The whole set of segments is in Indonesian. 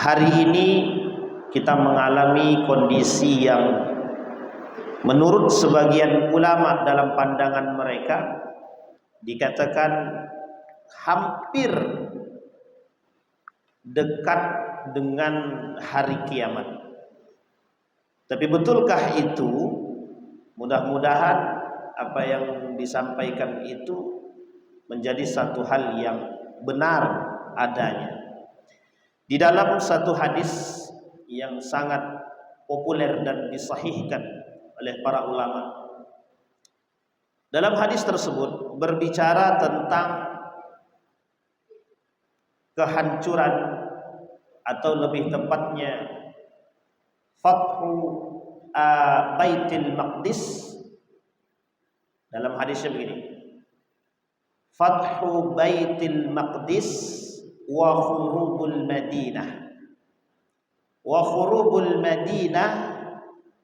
Hari ini kita mengalami kondisi yang menurut sebagian ulama dalam pandangan mereka dikatakan hampir dekat dengan hari kiamat. Tapi betulkah itu? Mudah-mudahan apa yang disampaikan itu menjadi satu hal yang benar adanya. Di dalam satu hadis yang sangat populer dan disahihkan oleh para ulama, dalam hadis tersebut berbicara tentang kehancuran atau lebih tepatnya Fathu Baitul Maqdis. Dalam hadisnya begini: Fathu Baitul Maqdis wa khurubul Madinah, wa khurubul Madinah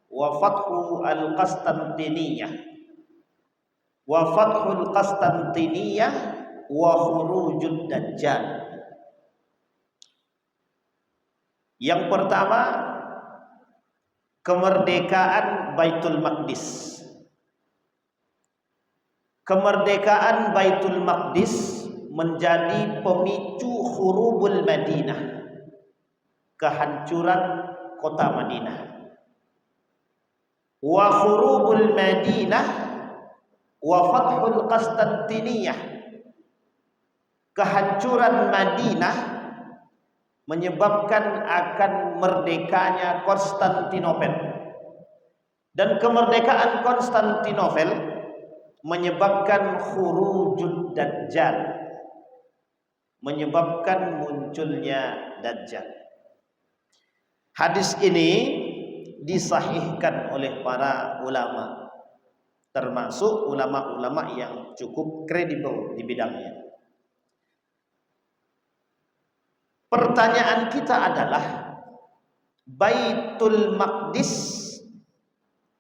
wa fathu al-Qastantiniyah, wa fathul Qastantiniyah wa khurujud Dajjal. Yang pertama, kemerdekaan Baitul Maqdis. Kemerdekaan Baitul Maqdis menjadi pemicu khurubul Madinah, kehancuran kota Madinah. Wa khurubul Madinah wa fathul Qastantiniyah, kehancuran Madinah menyebabkan akan merdekanya Konstantinopel, dan kemerdekaan Konstantinopel menyebabkan khurujud Dajjal, menyebabkan munculnya Dajjal. Hadis ini disahihkan oleh para ulama, termasuk ulama-ulama yang cukup kredibel di bidangnya. Pertanyaan kita adalah, Baitul Maqdis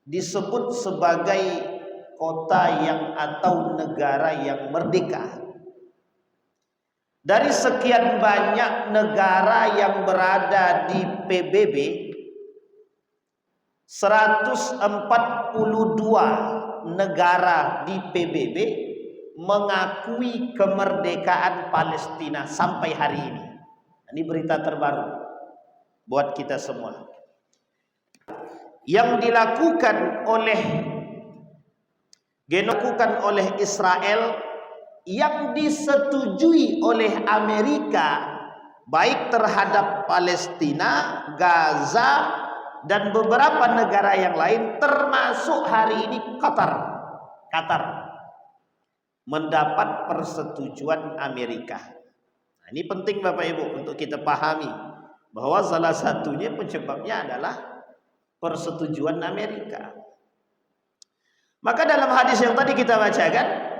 disebut sebagai kota yang atau negara yang merdeka. Dari sekian banyak negara yang berada di PBB, 142 negara di PBB mengakui kemerdekaan Palestina sampai hari ini. Ini berita terbaru buat kita semua. Yang dilakukan oleh Israel, yang disetujui oleh Amerika, baik terhadap Palestina, Gaza, dan beberapa negara yang lain, termasuk hari ini Qatar mendapat persetujuan Amerika. Nah, ini penting Bapak Ibu untuk kita pahami bahwa salah satunya penyebabnya adalah persetujuan Amerika. Maka dalam hadis yang tadi kita bacakan,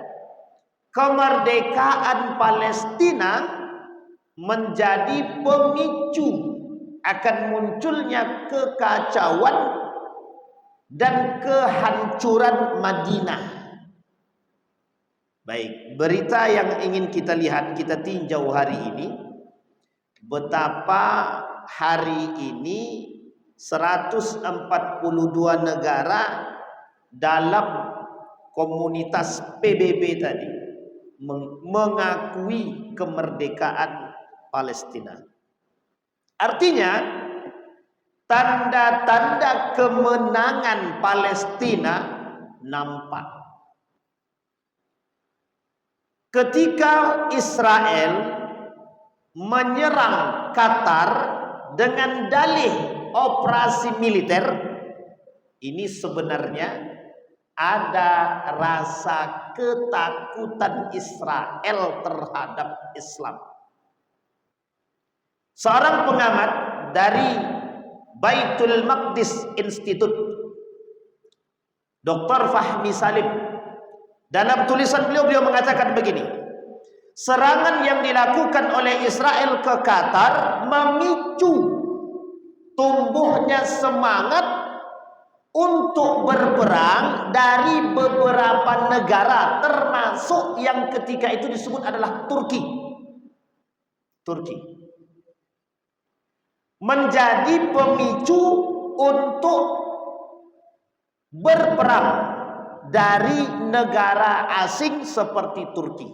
kemerdekaan Palestina menjadi pemicu akan munculnya kekacauan dan kehancuran Madinah. Baik, berita yang ingin kita lihat, kita tinjau hari ini, betapa hari ini 142 negara dalam komunitas PBB tadi mengakui kemerdekaan Palestina. Artinya, tanda-tanda kemenangan Palestina nampak. Ketika Israel menyerang Qatar dengan dalih operasi militer, ini sebenarnya ada rasa ketakutan Israel terhadap Islam. Seorang pengamat dari Baitul Maqdis Institute, Dr. Fahmi Salim, dalam tulisan beliau mengatakan begini: serangan yang dilakukan oleh Israel ke Qatar memicu tumbuhnya semangat untuk berperang dari beberapa negara, termasuk yang ketika itu disebut adalah Turki. menjadi pemicu untuk berperang dari negara asing seperti Turki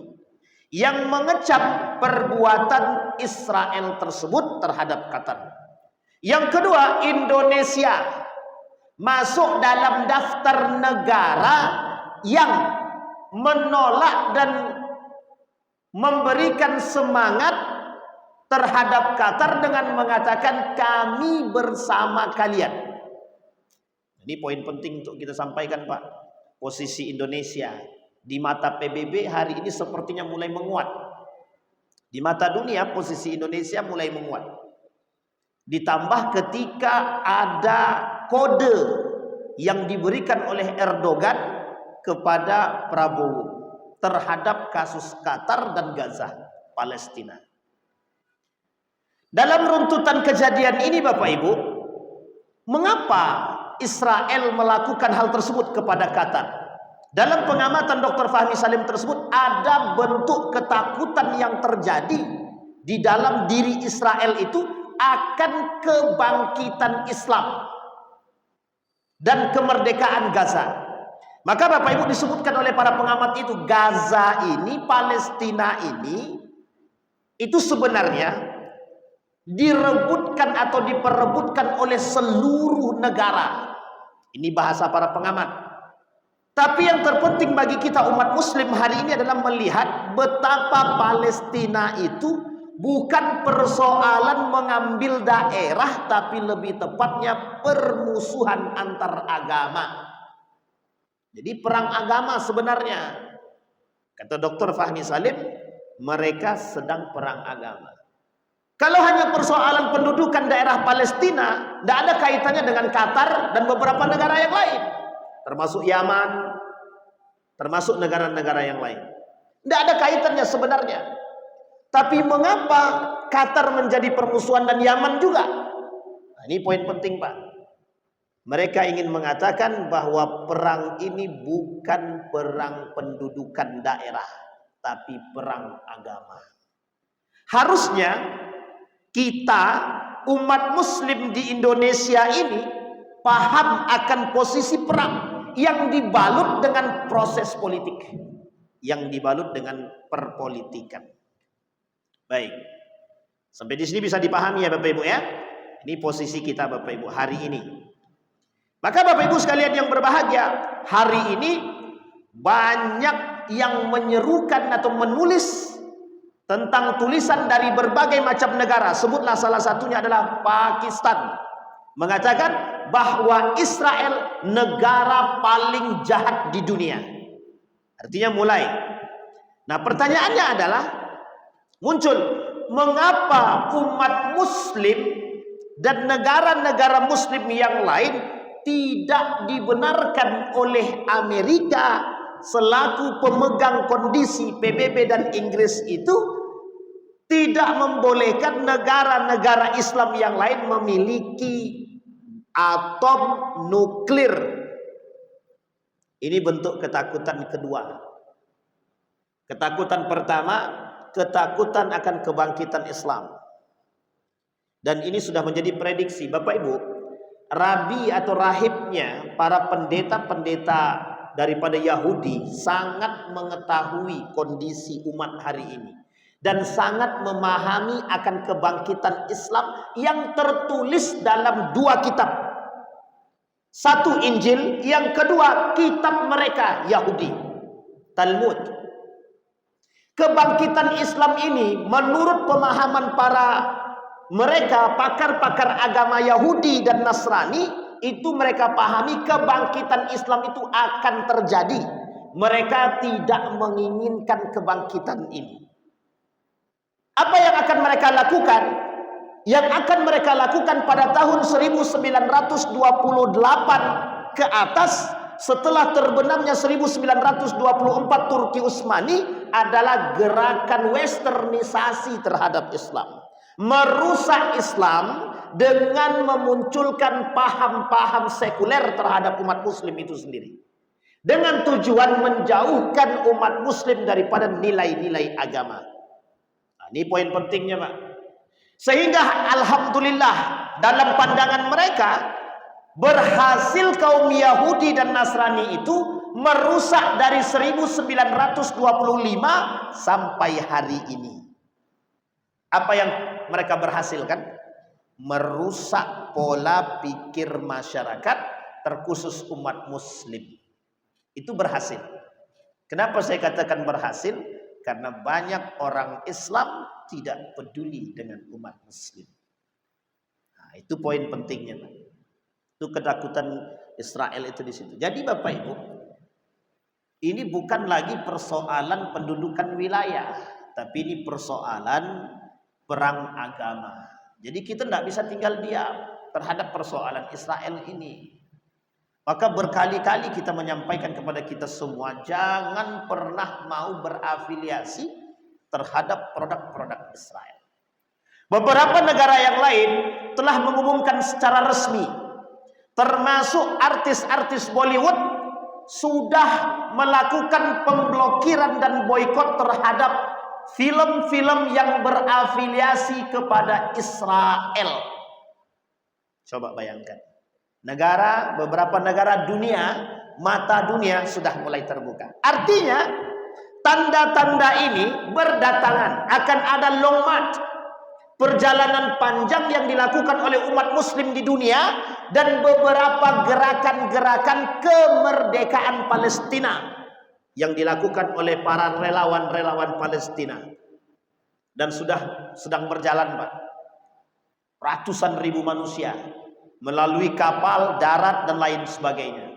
yang mengecam perbuatan Israel tersebut terhadap Qatar. Yang kedua, Indonesia masuk dalam daftar negara yang menolak dan memberikan semangat terhadap Qatar dengan mengatakan kami bersama kalian. Ini poin penting untuk kita sampaikan, Pak. Posisi Indonesia di mata PBB hari ini sepertinya mulai menguat. Di mata dunia posisi Indonesia mulai menguat. Ditambah ketika ada kode yang diberikan oleh Erdogan kepada Prabowo terhadap kasus Qatar dan Gaza, Palestina. Dalam runtutan kejadian ini Bapak Ibu, mengapa Israel melakukan hal tersebut kepada Qatar? Dalam pengamatan Dr. Fahmi Salim tersebut ada bentuk ketakutan yang terjadi di dalam diri Israel itu akan kebangkitan Islam dan kemerdekaan Gaza. Maka Bapak Ibu disebutkan oleh para pengamat itu, Gaza ini, Palestina ini, itu sebenarnya direbutkan atau diperebutkan oleh seluruh negara. Ini bahasa para pengamat. Tapi yang terpenting bagi kita umat muslim hari ini adalah melihat betapa Palestina itu bukan persoalan mengambil daerah, tapi lebih tepatnya permusuhan antar agama. Jadi perang agama sebenarnya. Kata Dr. Fahmi Salim, mereka sedang perang agama. Kalau hanya persoalan pendudukan daerah Palestina, tidak ada kaitannya dengan Qatar dan beberapa negara yang lain, termasuk Yaman, termasuk negara-negara yang lain. Tidak ada kaitannya sebenarnya. Tapi mengapa Qatar menjadi permusuhan dan Yaman juga? Nah, ini poin penting, Pak. Mereka ingin mengatakan bahwa perang ini bukan perang pendudukan daerah, tapi perang agama. Harusnya kita umat muslim di Indonesia ini paham akan posisi perang yang dibalut dengan proses politik, yang dibalut dengan perpolitikan. Baik, sampai di sini bisa dipahami ya Bapak Ibu ya. Ini posisi kita Bapak Ibu hari ini. Maka Bapak Ibu sekalian yang berbahagia, hari ini banyak yang menyerukan atau menulis tentang tulisan dari berbagai macam negara. Sebutlah salah satunya adalah Pakistan, mengatakan bahwa Israel negara paling jahat di dunia. Artinya mulai. Nah pertanyaannya adalah muncul, mengapa umat muslim dan negara-negara muslim yang lain tidak dibenarkan oleh Amerika selaku pemegang kondisi PBB dan Inggris itu tidak membolehkan negara-negara Islam yang lain memiliki atom nuklir. Ini bentuk ketakutan kedua. Ketakutan pertama, ketakutan akan kebangkitan Islam. Dan ini sudah menjadi prediksi Bapak Ibu. Rabi atau rahibnya, para pendeta-pendeta daripada Yahudi sangat mengetahui kondisi umat hari ini dan sangat memahami akan kebangkitan Islam yang tertulis dalam dua kitab. Satu Injil, yang kedua kitab mereka Yahudi, Talmud. Kebangkitan Islam ini menurut pemahaman para mereka pakar-pakar agama Yahudi dan Nasrani, itu mereka pahami kebangkitan Islam itu akan terjadi. Mereka tidak menginginkan kebangkitan ini. Apa yang akan mereka lakukan? Yang akan mereka lakukan pada tahun 1928 ke atas, setelah terbenamnya 1924 Turki Utsmani, adalah gerakan westernisasi terhadap Islam. Merusak Islam dengan memunculkan paham-paham sekuler terhadap umat muslim itu sendiri, dengan tujuan menjauhkan umat muslim daripada nilai-nilai agama. Nah, ini poin pentingnya Pak. Sehingga alhamdulillah dalam pandangan mereka berhasil kaum Yahudi dan Nasrani itu merusak dari 1925 sampai hari ini. Apa yang mereka berhasilkan? Merusak pola pikir masyarakat, terkhusus umat muslim. Itu berhasil. Kenapa saya katakan berhasil? Karena banyak orang Islam tidak peduli dengan umat muslim. Nah, itu poin pentingnya, Pak. Itu ketakutan Israel itu di situ. Jadi Bapak Ibu, ini bukan lagi persoalan pendudukan wilayah, tapi ini persoalan perang agama. Jadi kita tidak bisa tinggal diam terhadap persoalan Israel ini. Maka berkali-kali kita menyampaikan kepada kita semua, jangan pernah mau berafiliasi terhadap produk-produk Israel. Beberapa negara yang lain telah mengumumkan secara resmi, termasuk artis-artis Bollywood sudah melakukan pemblokiran dan boikot terhadap film-film yang berafiliasi kepada Israel. Coba bayangkan. Beberapa negara dunia, mata dunia sudah mulai terbuka. Artinya, tanda-tanda ini berdatangan. Akan ada long march, perjalanan panjang yang dilakukan oleh umat muslim di dunia, dan beberapa gerakan-gerakan kemerdekaan Palestina yang dilakukan oleh para relawan-relawan Palestina. Dan sedang berjalan, Pak. Ratusan ribu manusia melalui kapal, darat, dan lain sebagainya.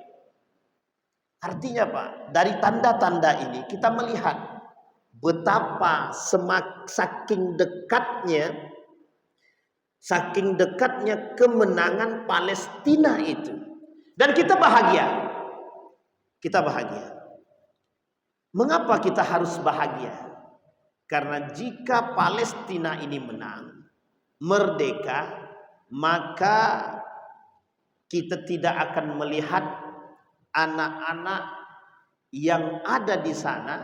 Artinya Pak, dari tanda-tanda ini kita melihat betapa saking dekatnya kemenangan Palestina itu. Dan kita bahagia. Kita bahagia. Mengapa kita harus bahagia? Karena jika Palestina ini menang, merdeka, maka kita tidak akan melihat anak-anak yang ada di sana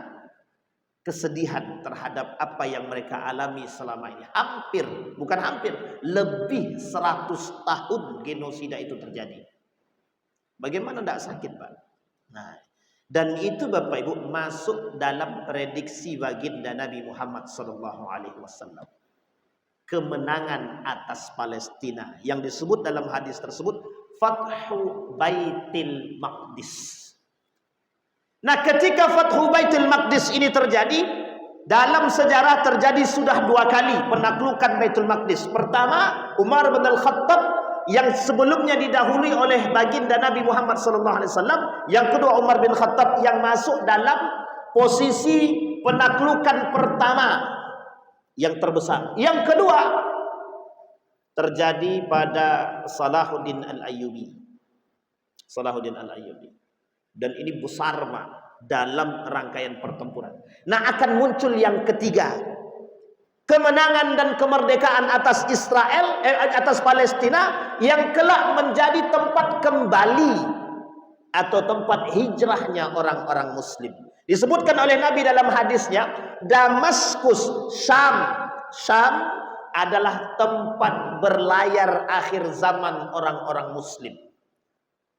kesedihan terhadap apa yang mereka alami selama ini. Lebih 100 tahun genosida itu terjadi. Bagaimana tidak sakit, Pak? Nah, dan itu Bapak Ibu masuk dalam prediksi baginda Nabi Muhammad SAW. Kemenangan atas Palestina yang disebut dalam hadis tersebut Fathu Baitil Maqdis. Nah, ketika Fathu Baitil Maqdis ini terjadi, dalam sejarah terjadi sudah 2 kali penaklukan Baitul Maqdis. Pertama, Umar bin Al-Khattab yang sebelumnya didahului oleh baginda Nabi Muhammad SAW. Yang kedua, Umar bin Khattab yang masuk dalam posisi penaklukan pertama yang terbesar. Yang kedua terjadi pada Salahuddin Al-Ayyubi. Dan ini besar, Pak, dalam rangkaian pertempuran. Nah, akan muncul yang ketiga. Kemenangan dan kemerdekaan atas atas Palestina yang kelak menjadi tempat kembali atau tempat hijrahnya orang-orang muslim. Disebutkan oleh Nabi dalam hadisnya, Damaskus, Syam adalah tempat berlayar akhir zaman orang-orang muslim.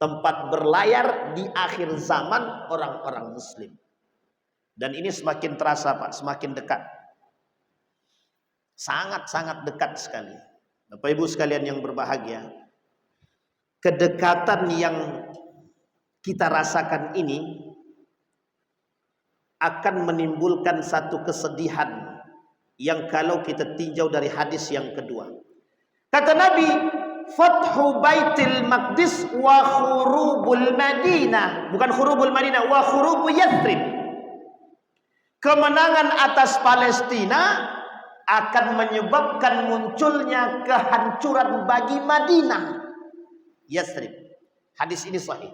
Tempat berlayar di akhir zaman orang-orang muslim. Dan ini semakin terasa, Pak, semakin dekat. Sangat-sangat dekat sekali. Bapak Ibu sekalian yang berbahagia, kedekatan yang kita rasakan ini akan menimbulkan satu kesedihan yang kalau kita tinjau dari hadis yang kedua. Kata Nabi, Fathu Baitil Maqdis wa khurubul Madinah. Bukan khurubul Madinah, wa khurubu Yathrib. Kemenangan atas Palestina akan menyebabkan munculnya kehancuran bagi Madinah, Yathrib. Hadis ini sahih.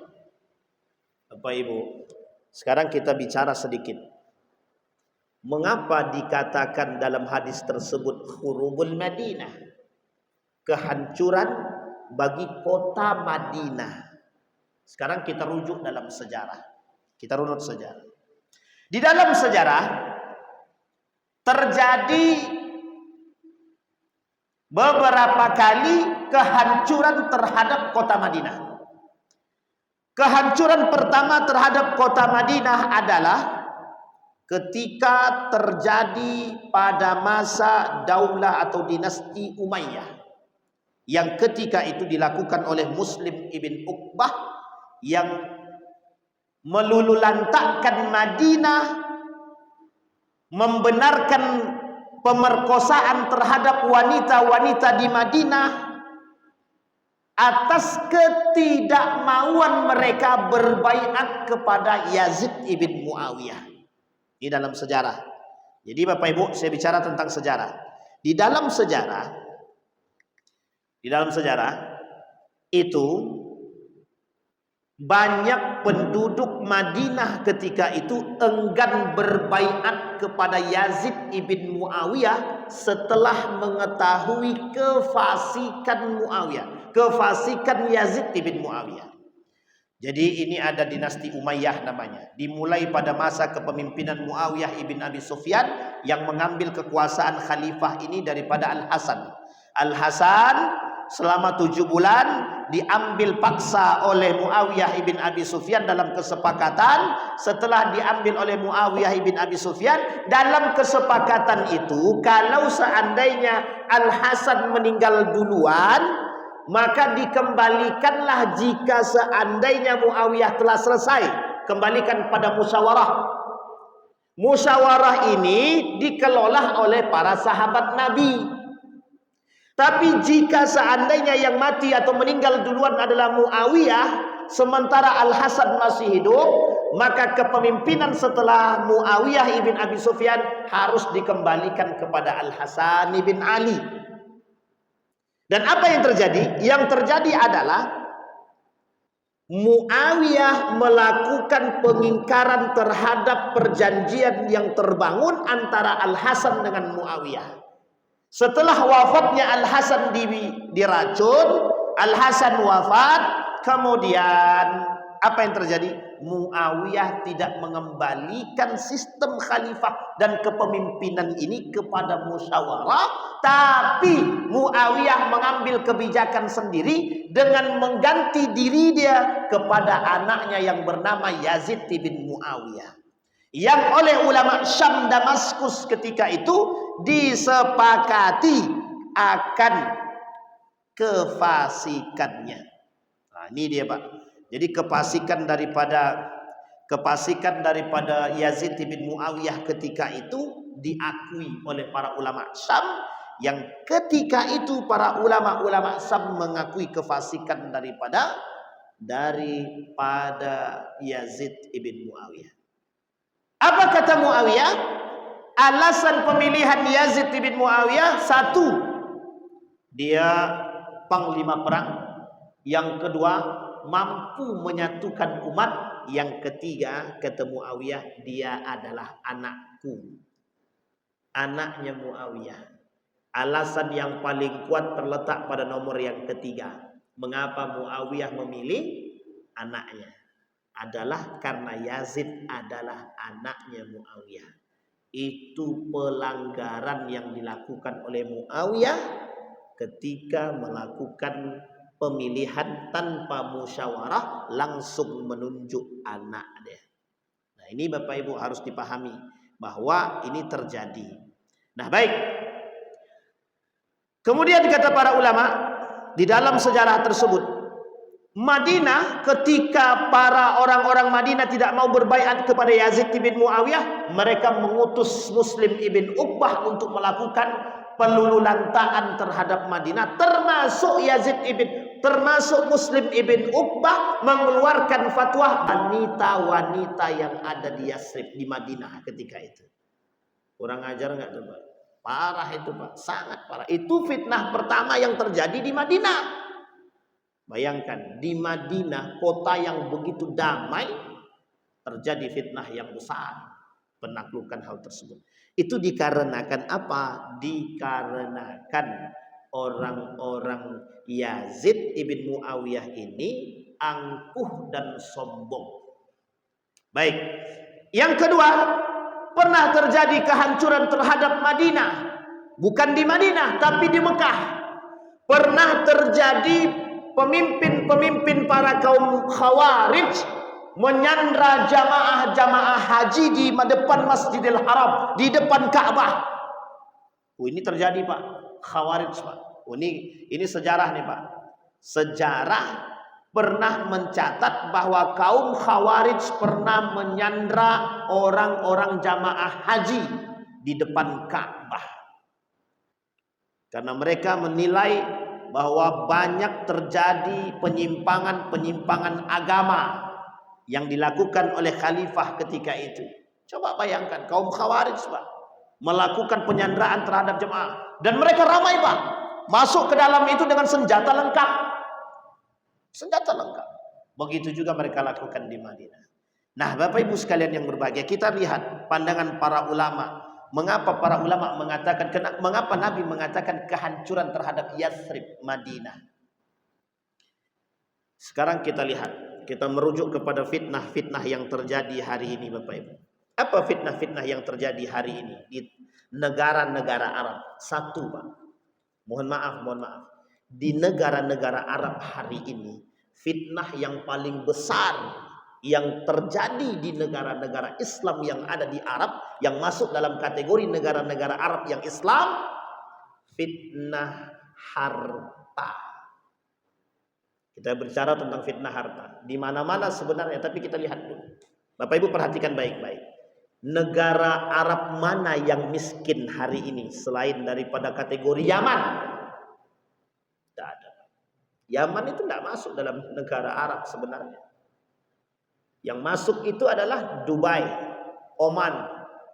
Bapak Ibu, sekarang kita bicara sedikit. Mengapa dikatakan dalam hadis tersebut khurubul Madinah? Kehancuran bagi kota Madinah. Sekarang kita rujuk dalam sejarah. Kita runut sejarah. Di dalam sejarah terjadi beberapa kali kehancuran terhadap kota Madinah. Kehancuran pertama terhadap kota Madinah adalah ketika terjadi pada masa daulah atau dinasti Umayyah, yang ketika itu dilakukan oleh Muslim ibn Uqbah yang melululantakkan Madinah, membenarkan pemerkosaan terhadap wanita-wanita di Madinah atas ketidakmauan mereka berbaiat kepada Yazid ibn Muawiyah. Ini dalam sejarah. Jadi Bapak Ibu, saya bicara tentang sejarah. Di dalam sejarah itu banyak penduduk Madinah ketika itu enggan berbaiat kepada Yazid ibn Muawiyah setelah mengetahui kefasikan Yazid ibn Muawiyah. Jadi ini ada dinasti Umayyah namanya. Dimulai pada masa kepemimpinan Muawiyah ibn Abi Sufyan yang mengambil kekuasaan khalifah ini daripada Al-Hasan. Al-Hasan selama 7 bulan diambil paksa oleh Muawiyah ibn Abi Sufyan dalam kesepakatan. Setelah diambil oleh Muawiyah ibn Abi Sufyan, dalam kesepakatan itu kalau seandainya Al-Hasan meninggal duluan, maka dikembalikanlah jika seandainya Muawiyah telah selesai. Kembalikan pada musyawarah. Musyawarah ini dikelola oleh para sahabat Nabi. Tapi jika seandainya yang mati atau meninggal duluan adalah Muawiyah, sementara Al-Hasan masih hidup, maka kepemimpinan setelah Muawiyah ibn Abi Sufyan harus dikembalikan kepada Al-Hasan ibn Ali. Dan apa yang terjadi? Yang terjadi adalah Muawiyah melakukan pengingkaran terhadap perjanjian yang terbangun antara Al-Hasan dengan Muawiyah. Setelah wafatnya Al-Hasan diracun, Al-Hasan wafat, kemudian apa yang terjadi? Muawiyah tidak mengembalikan sistem khalifah dan kepemimpinan ini kepada musyawarah, tapi Muawiyah mengambil kebijakan sendiri dengan mengganti diri dia kepada anaknya yang bernama Yazid bin Muawiyah, yang oleh ulama Syam Damaskus ketika itu disepakati akan kefasikannya. Nah, ini dia Pak. Jadi kefasikan daripada Yazid bin Muawiyah ketika itu diakui oleh para ulama Syam, yang ketika itu para ulama Syam mengakui kefasikan daripada Yazid bin Muawiyah. Apa kata Muawiyah? Alasan pemilihan Yazid bin Muawiyah, satu, dia panglima perang. Yang kedua, mampu menyatukan umat. Yang ketiga, kata Muawiyah, dia adalah anakku, anaknya Muawiyah. Alasan yang paling kuat terletak pada nomor yang ketiga. Mengapa Muawiyah memilih anaknya? Adalah karena Yazid adalah anaknya Muawiyah. Itu pelanggaran yang dilakukan oleh Muawiyah ketika melakukan pemilihan tanpa musyawarah, langsung menunjuk anak dia. Nah, ini Bapak Ibu harus dipahami bahwa ini terjadi. Nah, baik. Kemudian kata para ulama di dalam sejarah tersebut, Madinah, ketika para orang-orang Madinah tidak mau berbaiat kepada Yazid bin Muawiyah, mereka mengutus Muslim ibn Uqbah untuk melakukan pelululantaan terhadap Madinah, termasuk Muslim ibn Uqbah mengeluarkan fatwa wanita-wanita yang ada di Yasrib, di Madinah ketika itu. Kurang ajar nggak tuh Pak? Parah itu Pak, sangat parah. Itu fitnah pertama yang terjadi di Madinah. Bayangkan, di Madinah, kota yang begitu damai, terjadi fitnah yang besar, penaklukan hal tersebut. Itu dikarenakan apa? Dikarenakan orang-orang Yazid ibn Muawiyah ini angkuh dan sombong. Baik. Yang kedua, pernah terjadi kehancuran terhadap Madinah. Bukan di Madinah, tapi di Mekah. Pernah terjadi pemimpin-pemimpin para kaum Khawarij menyandra jamaah-jamaah haji di depan Masjidil Haram, di depan Ka'bah. Ini terjadi, Pak. Khawarij, Pak. Ini sejarah nih, Pak. Sejarah pernah mencatat bahwa kaum Khawarij pernah menyandra orang-orang jamaah haji di depan Ka'bah. Karena mereka menilai bahwa banyak terjadi penyimpangan-penyimpangan agama yang dilakukan oleh khalifah ketika itu. Coba bayangkan kaum Khawarij, Pak, melakukan penyanderaan terhadap jemaah, dan mereka ramai, Pak, masuk ke dalam itu dengan senjata lengkap. Senjata lengkap. Begitu juga mereka lakukan di Madinah. Nah, Bapak Ibu sekalian yang berbahagia, kita lihat pandangan para ulama. Mengapa para ulama mengatakan, mengapa Nabi mengatakan kehancuran terhadap Yathrib, Madinah? Sekarang kita lihat, kita merujuk kepada fitnah-fitnah yang terjadi hari ini, Bapak Ibu. Apa fitnah-fitnah yang terjadi hari ini di negara-negara Arab? Satu, Pak. Mohon maaf. Di negara-negara Arab hari ini, fitnah yang paling besar yang terjadi di negara-negara Islam yang ada di Arab, yang masuk dalam kategori negara-negara Arab yang Islam, fitnah harta. Kita bicara tentang fitnah harta di mana-mana sebenarnya, tapi kita lihat dulu. Bapak Ibu perhatikan baik-baik. Negara Arab mana yang miskin hari ini selain daripada kategori Yaman? Tidak ada. Yaman itu tidak masuk dalam negara Arab sebenarnya. Yang masuk itu adalah Dubai, Oman,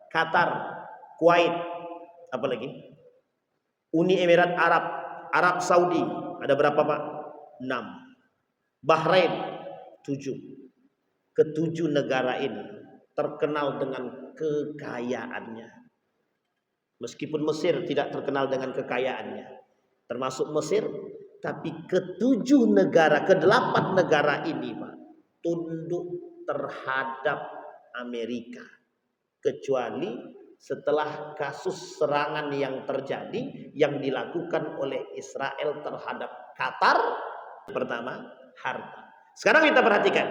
Qatar, Kuwait, apalagi Uni Emirat Arab, Arab Saudi. Ada berapa, Pak? 6. Bahrain 7. Ketujuh negara ini terkenal dengan kekayaannya. Meskipun Mesir tidak terkenal dengan kekayaannya, termasuk Mesir, tapi ketujuh negara, ke-8 negara ini, Pak, tunduk terhadap Amerika, kecuali setelah kasus serangan yang terjadi yang dilakukan oleh Israel terhadap Qatar. Pertama, harta. Sekarang kita perhatikan,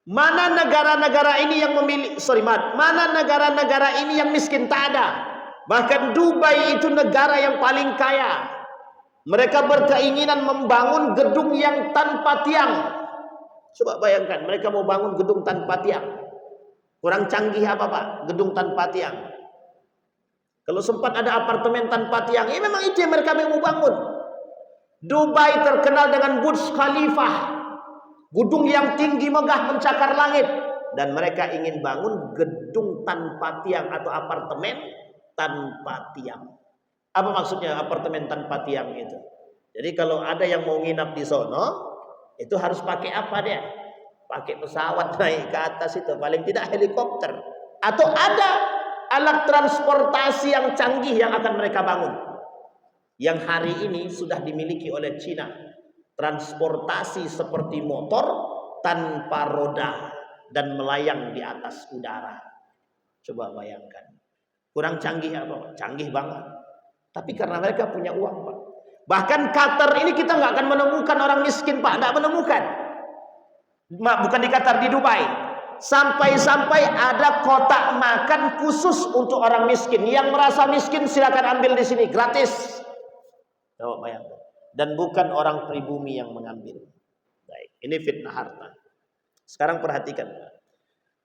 mana negara-negara ini yang mana negara-negara ini yang miskin? Tak ada. Bahkan Dubai itu negara yang paling kaya. Mereka berkeinginan membangun gedung yang tanpa tiang. Coba bayangkan, mereka mau bangun gedung tanpa tiang. Kurang canggih apa, Pak? Gedung tanpa tiang. Kalau sempat ada apartemen tanpa tiang, ya memang itu yang mereka mau bangun. Dubai terkenal dengan Burj Khalifah, gedung yang tinggi megah mencakar langit, dan mereka ingin bangun gedung tanpa tiang atau apartemen tanpa tiang. Apa maksudnya apartemen tanpa tiang itu? Jadi kalau ada yang mau nginap di sono, itu harus pakai apa dia? Pakai pesawat naik ke atas itu, paling tidak helikopter. Atau ada alat transportasi yang canggih yang akan mereka bangun. Yang hari ini sudah dimiliki oleh Cina. Transportasi seperti motor tanpa roda dan melayang di atas udara. Coba bayangkan. Kurang canggih apa? Canggih banget. Tapi karena mereka punya uang, Pak. Bahkan Qatar ini kita nggak akan menemukan orang miskin, Pak. Nggak menemukan. Bukan di Qatar, di Dubai. Sampai-sampai ada kotak makan khusus untuk orang miskin. Yang merasa miskin silakan ambil di sini, gratis. Coba bayangkan. Dan bukan orang pribumi yang mengambil. Baik, ini fitnah harta. Sekarang perhatikan,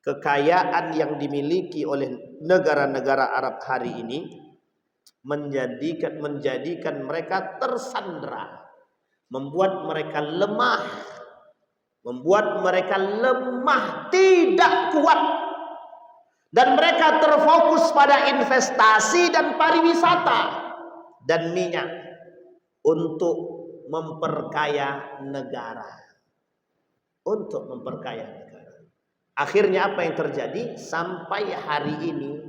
kekayaan yang dimiliki oleh negara-negara Arab hari ini menjadikan mereka tersandera, membuat mereka lemah, tidak kuat, dan mereka terfokus pada investasi dan pariwisata dan minyak untuk memperkaya negara. Akhirnya apa yang terjadi? Sampai hari ini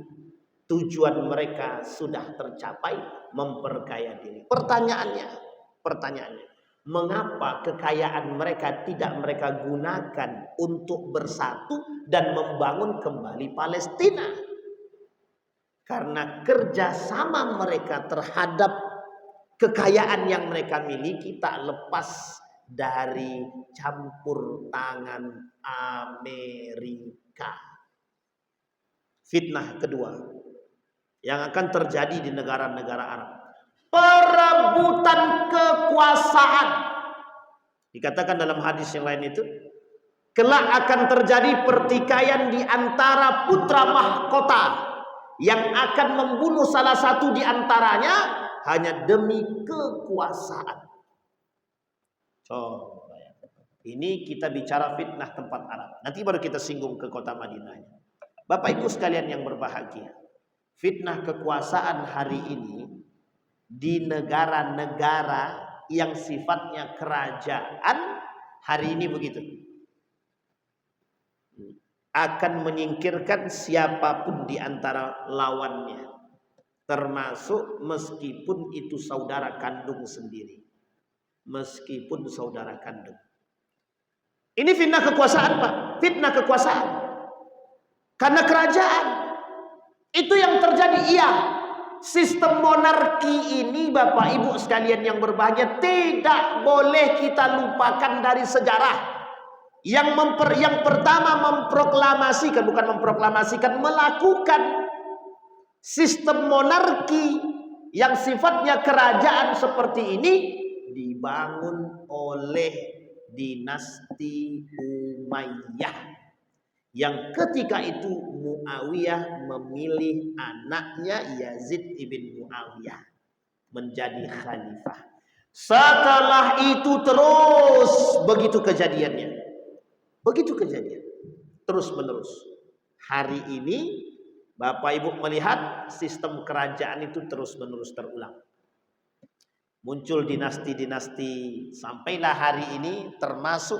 tujuan mereka sudah tercapai, memperkaya diri. Pertanyaannya, mengapa kekayaan mereka tidak mereka gunakan untuk bersatu dan membangun kembali Palestina? Karena kerjasama mereka terhadap kekayaan yang mereka miliki tak lepas dari campur tangan Amerika. Fitnah kedua yang akan terjadi di negara-negara Arab, perebutan kekuasaan. Dikatakan dalam hadis yang lain itu, kelak akan terjadi pertikaian di antara putra mahkota yang akan membunuh salah satu di antaranya hanya demi kekuasaan. Coba ya. Ini kita bicara fitnah tempat Arab. Nanti baru kita singgung ke kota Madinahnya. Bapak Ibu sekalian yang berbahagia, fitnah kekuasaan hari ini di negara-negara yang sifatnya kerajaan hari ini begitu, akan menyingkirkan siapapun di antara lawannya, termasuk meskipun itu saudara kandung sendiri, meskipun saudara kandung. Ini fitnah kekuasaan, Pak, fitnah kekuasaan. Karena kerajaan itu yang terjadi. Iya, sistem monarki ini Bapak Ibu sekalian yang berbahagia tidak boleh kita lupakan dari sejarah. Yang pertama memproklamasikan, bukan memproklamasikan, melakukan sistem monarki yang sifatnya kerajaan seperti ini dibangun oleh dinasti Umayyah, yang ketika itu Muawiyah memilih anaknya Yazid ibn Muawiyah menjadi khalifah. Setelah itu terus begitu kejadiannya, begitu kejadian, terus menerus. Hari ini Bapak Ibu melihat sistem kerajaan itu terus menerus terulang. Muncul dinasti-dinasti sampailah hari ini, termasuk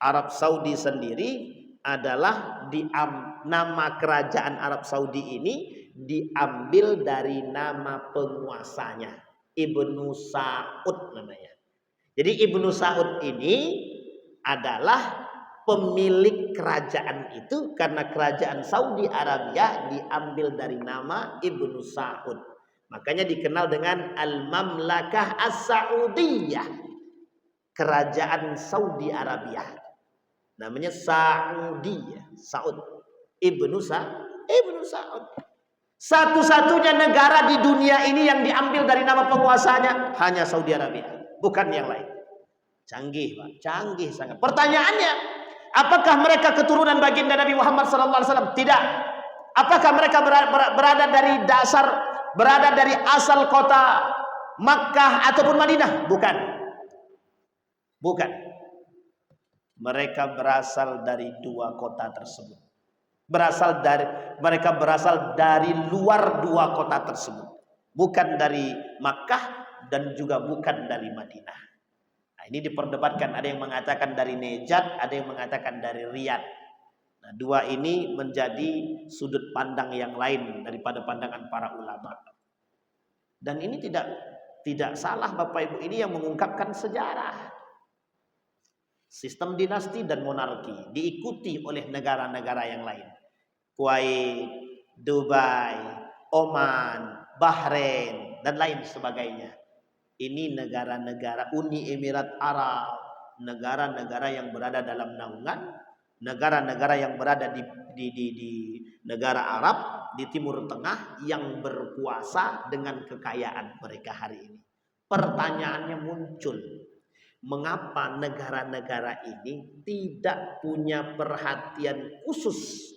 Arab Saudi sendiri adalah nama kerajaan Arab Saudi ini diambil dari nama penguasanya, Ibnu Saud namanya. Jadi Ibnu Saud ini adalah pemilik kerajaan itu, karena kerajaan Saudi Arabia diambil dari nama Ibnu Saud. Makanya dikenal dengan Al-Mamlakah As-Saudiyah, kerajaan Saudi Arabia. Namanya Saudiyah, Saud. Ibnu Saud. Satu-satunya negara di dunia ini yang diambil dari nama penguasanya hanya Saudi Arabia, bukan yang lain. Canggih, Pak. Canggih sangat. Pertanyaannya, apakah mereka keturunan baginda Nabi Muhammad SAW? Tidak. Apakah mereka berada dari asal kota Makkah ataupun Madinah? Bukan. Bukan. Mereka berasal dari dua kota tersebut. Mereka berasal dari luar dua kota tersebut. Bukan dari Makkah dan juga bukan dari Madinah. Nah, ini diperdebatkan, ada yang mengatakan dari Najd, ada yang mengatakan dari Riyadh. Nah, dua ini menjadi sudut pandang yang lain daripada pandangan para ulama. Dan ini tidak salah Bapak Ibu, ini yang mengungkapkan sejarah. Sistem dinasti dan monarki diikuti oleh negara-negara yang lain. Kuwait, Dubai, Oman, Bahrain, dan lain sebagainya. Ini negara-negara Uni Emirat Arab, negara-negara yang berada dalam naungan, negara-negara yang berada di negara Arab, di Timur Tengah, yang berkuasa dengan kekayaan mereka hari ini. Pertanyaannya muncul, mengapa negara-negara ini tidak punya perhatian khusus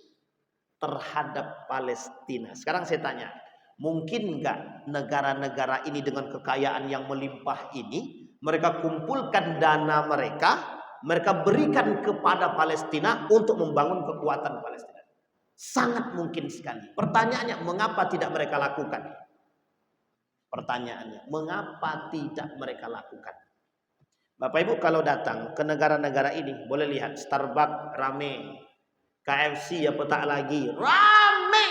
terhadap Palestina? Sekarang saya tanya, mungkin nggak negara-negara ini dengan kekayaan yang melimpah ini, mereka kumpulkan dana mereka berikan kepada Palestina untuk membangun kekuatan Palestina? Sangat mungkin sekali. Pertanyaannya, mengapa tidak mereka lakukan? Pertanyaannya, mengapa tidak mereka lakukan? Bapak Ibu kalau datang ke negara-negara ini, boleh lihat Starbucks rame, KFC apa tak lagi rame,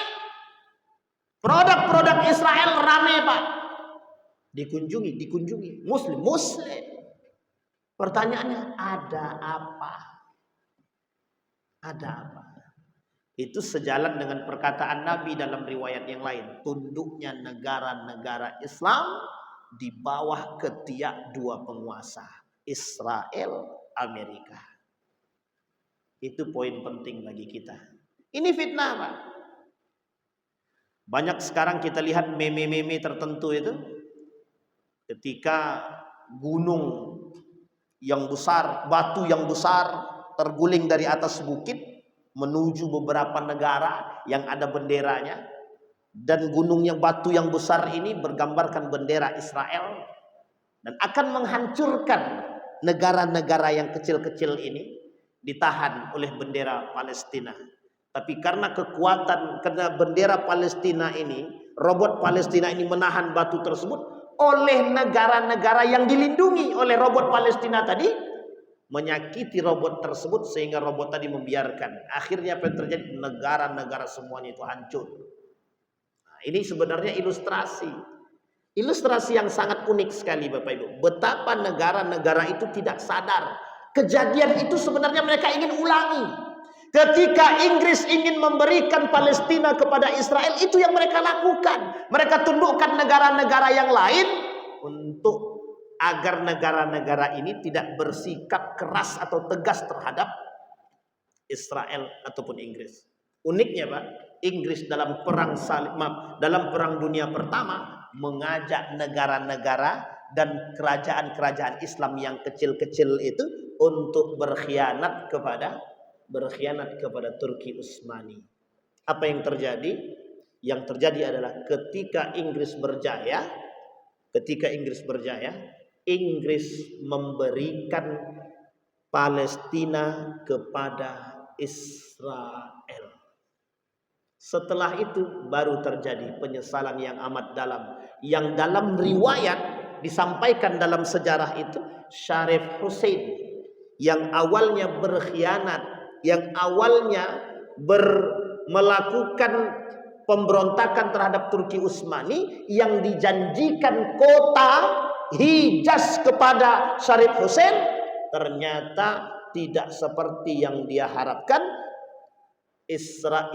produk-produk Israel rame, Pak. Dikunjungi Muslim. Pertanyaannya, ada apa? Ada apa? Itu sejalan dengan perkataan Nabi dalam riwayat yang lain. Tunduknya negara-negara Islam di bawah ketiak dua penguasa, Israel, Amerika. Itu poin penting bagi kita. Ini fitnah, Pak. Banyak sekarang kita lihat meme-meme tertentu itu, ketika gunung yang besar, batu yang besar terguling dari atas bukit menuju beberapa negara yang ada benderanya, dan gunungnya batu yang besar ini bergambarkan bendera Israel dan akan menghancurkan negara-negara yang kecil-kecil ini, ditahan oleh bendera Palestina. Tapi karena bendera Palestina ini, robot Palestina ini menahan batu tersebut, oleh negara-negara yang dilindungi oleh robot Palestina tadi menyakiti robot tersebut sehingga robot tadi membiarkan. Akhirnya apa yang terjadi? Negara-negara semuanya itu hancur. Nah, ini sebenarnya ilustrasi yang sangat unik sekali, Bapak Ibu. Betapa negara-negara itu tidak sadar kejadian itu sebenarnya mereka ingin ulangi. Ketika Inggris ingin memberikan Palestina kepada Israel, itu yang mereka lakukan. Mereka tundukkan negara-negara yang lain untuk agar negara-negara ini tidak bersikap keras atau tegas terhadap Israel ataupun Inggris. Uniknya, Pak, Inggris dalam dalam perang dunia pertama mengajak negara-negara dan kerajaan-kerajaan Islam yang kecil-kecil itu untuk berkhianat kepada Turki Utsmani. Apa yang terjadi? Yang terjadi adalah ketika Inggris berjaya, Inggris memberikan Palestina kepada Israel. Setelah itu baru terjadi penyesalan yang amat dalam. Yang dalam riwayat disampaikan dalam sejarah itu, Syarif Hussein yang awalnya berkhianat, yang awalnya melakukan pemberontakan terhadap Turki Utsmani, yang dijanjikan kota Hijaz kepada Syarif Hussein, ternyata tidak seperti yang dia harapkan.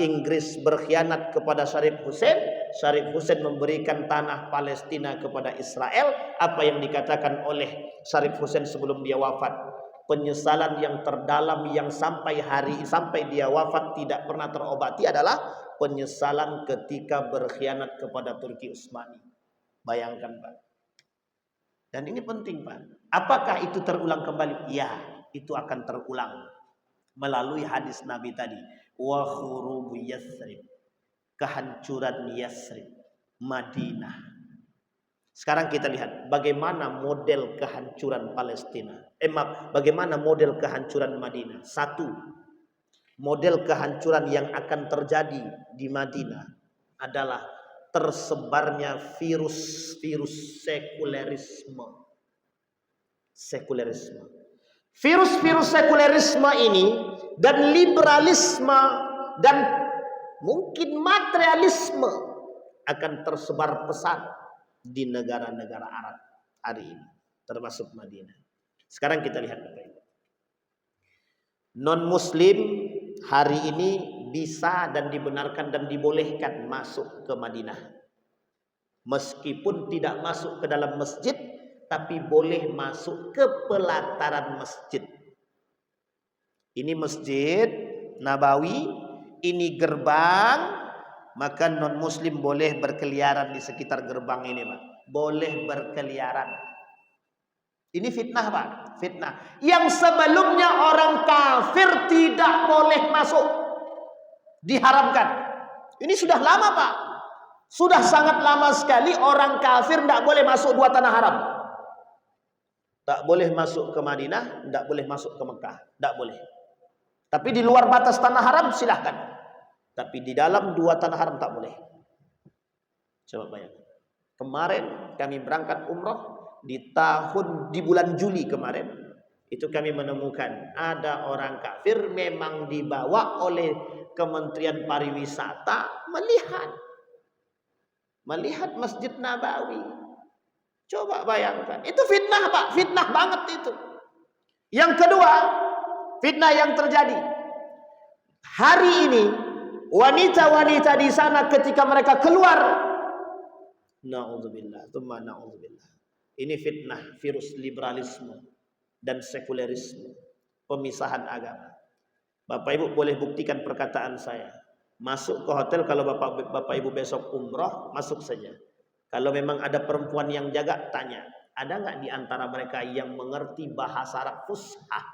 Inggris berkhianat kepada Syarif Hussein. Syarif Hussein memberikan tanah Palestina kepada Israel. Apa yang dikatakan oleh Syarif Hussein sebelum dia wafat? Penyesalan yang terdalam yang sampai dia wafat tidak pernah terobati adalah penyesalan ketika berkhianat kepada Turki Utsmani. Bayangkan, Pak. Dan ini penting, Pak. Apakah itu terulang kembali? Ya, itu akan terulang melalui hadis Nabi tadi. Wa khurubu Yathrib, kehancuran Yathrib, Madinah. Sekarang kita lihat bagaimana model kehancuran Palestina. Bagaimana model kehancuran Madinah. Satu, model kehancuran yang akan terjadi di Madinah adalah tersebarnya virus sekulerisme. Virus sekulerisme ini dan liberalisme dan mungkin materialisme akan tersebar pesat di negara-negara Arab hari ini, termasuk Madinah. Sekarang kita lihat, Bapak Ibu. Non-Muslim hari ini bisa dan dibenarkan dan dibolehkan masuk ke Madinah. Meskipun tidak masuk ke dalam masjid, tapi boleh masuk ke pelataran masjid. Ini Masjid Nabawi, ini gerbang. Maka non-muslim boleh berkeliaran di sekitar gerbang ini, Pak. Boleh berkeliaran. Ini fitnah, Pak. Fitnah. Yang sebelumnya orang kafir tidak boleh masuk. Diharamkan. Ini sudah lama, Pak. Sudah sangat lama sekali orang kafir tidak boleh masuk dua tanah haram. Tak boleh masuk ke Madinah, tidak boleh masuk ke Mekah. Tidak boleh. Tapi di luar batas tanah haram silahkan. Tapi di dalam dua tanah haram tak boleh. Coba bayangkan. Kemarin kami berangkat umroh di bulan Juli kemarin, itu kami menemukan ada orang kafir memang dibawa oleh Kementerian Pariwisata melihat Masjid Nabawi. Coba bayangkan. Itu fitnah, Pak. Fitnah banget itu. Yang kedua, fitnah yang terjadi hari ini. Wanita-wanita di sana ketika mereka keluar, na'udzubillah, tsumma na'udzubillah, Ini fitnah, virus liberalisme dan sekulerisme, pemisahan agama. Bapak Ibu boleh buktikan perkataan saya. Masuk ke hotel kalau Bapak Ibu besok umroh, masuk saja. Kalau memang ada perempuan yang jaga, tanya, ada nggak di antara mereka yang mengerti bahasa Arab fushah?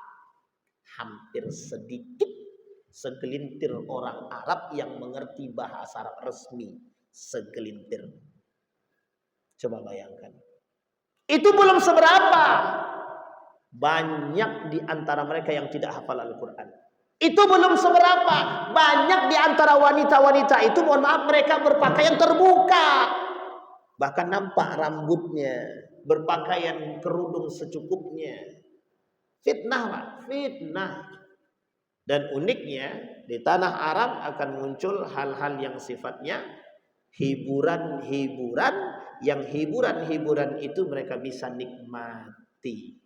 Hampir sedikit. Segelintir orang Arab yang mengerti bahasa Arab resmi. Segelintir. Coba bayangkan. Itu belum seberapa. Banyak di antara mereka yang tidak hafal Al-Quran. Itu belum seberapa. Banyak di antara wanita-wanita itu, mohon maaf, mereka berpakaian terbuka. Bahkan nampak rambutnya. Berpakaian kerudung secukupnya. Fitnah, Pak. Fitnah. Dan uniknya, di tanah Arab akan muncul hal-hal yang sifatnya hiburan-hiburan. Yang hiburan-hiburan itu mereka bisa nikmati.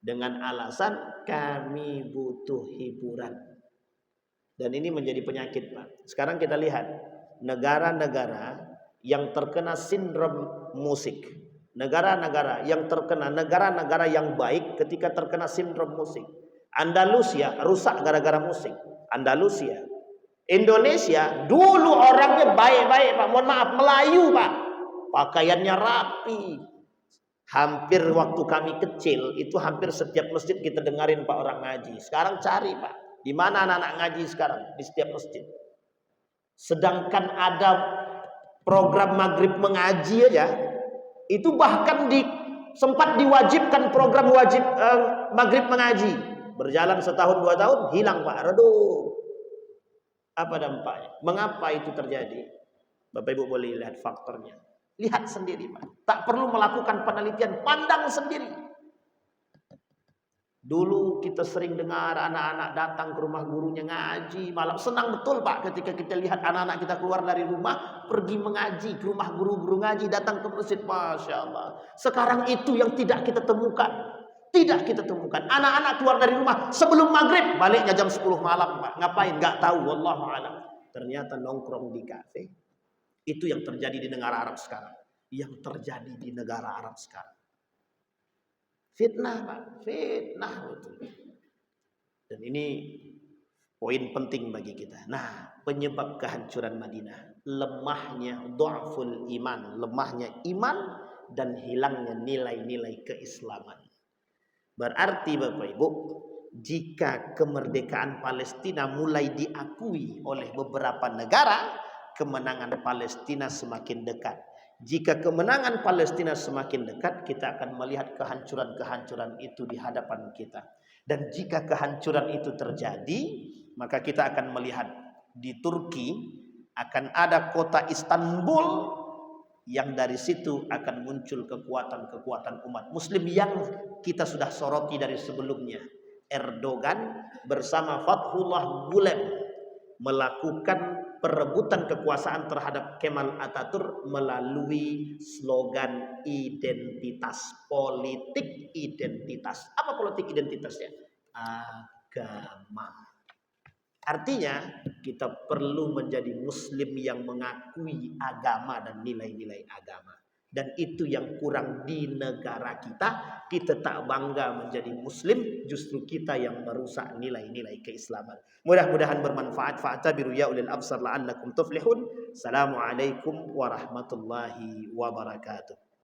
Dengan alasan kami butuh hiburan. Dan ini menjadi penyakit, Pak. Sekarang kita lihat negara-negara yang terkena sindrom musik. Negara-negara yang terkena, negara-negara yang baik ketika terkena sindrom musik. Andalusia rusak gara-gara musik. Andalusia. Indonesia dulu orangnya baik-baik, Pak. Mohon maaf, Melayu, Pak. Pakaiannya rapi. Hampir waktu kami kecil itu hampir setiap masjid kita dengarin Pak orang ngaji. Sekarang cari, Pak, di mana anak-anak ngaji sekarang? Di setiap masjid. Sedangkan ada program maghrib mengaji aja, itu bahkan sempat diwajibkan program wajib maghrib mengaji. Berjalan setahun 2 tahun hilang, Pak. Redup. Apa dampaknya? Mengapa itu terjadi? Bapak Ibu boleh lihat faktornya. Lihat sendiri, Pak. Tak perlu melakukan penelitian, pandang sendiri. Dulu kita sering dengar anak-anak datang ke rumah gurunya ngaji malam. Senang betul, Pak, ketika kita lihat anak-anak kita keluar dari rumah pergi mengaji ke rumah guru-guru ngaji, datang ke masjid. Masya Allah. Sekarang itu yang tidak kita temukan. Tidak kita temukan. Anak-anak keluar dari rumah sebelum maghrib, baliknya jam 10 malam, Pak. Ngapain? Gak tahu. Wallahu a'lam. Ternyata nongkrong di kafe. Itu yang terjadi di negara Arab sekarang. Yang terjadi di negara Arab sekarang. Fitnah, Pak. Fitnah betul. Dan ini poin penting bagi kita. Nah, penyebab kehancuran Madinah. Lemahnya du'aful iman. Lemahnya iman dan hilangnya nilai-nilai keislaman. Berarti Bapak Ibu, jika kemerdekaan Palestina mulai diakui oleh beberapa negara, kemenangan Palestina semakin dekat. Jika kemenangan Palestina semakin dekat, kita akan melihat kehancuran-kehancuran itu di hadapan kita. Dan jika kehancuran itu terjadi, maka kita akan melihat di Turki akan ada kota Istanbul yang dari situ akan muncul kekuatan-kekuatan umat Muslim yang kita sudah soroti dari sebelumnya. Erdogan bersama Fathullah Gulen melakukan perebutan kekuasaan terhadap Kemal Atatürk melalui slogan identitas, politik identitas. Apa politik identitasnya? Agama. Artinya kita perlu menjadi muslim yang mengakui agama dan nilai-nilai agama. Dan itu yang kurang di negara kita. Kita tak bangga menjadi muslim, justru kita yang merusak nilai-nilai keislaman. Mudah-mudahan bermanfaat. Fa'tabiru ya ulil absar la'allakum tuflihun. Assalamualaikum warahmatullahi wabarakatuh.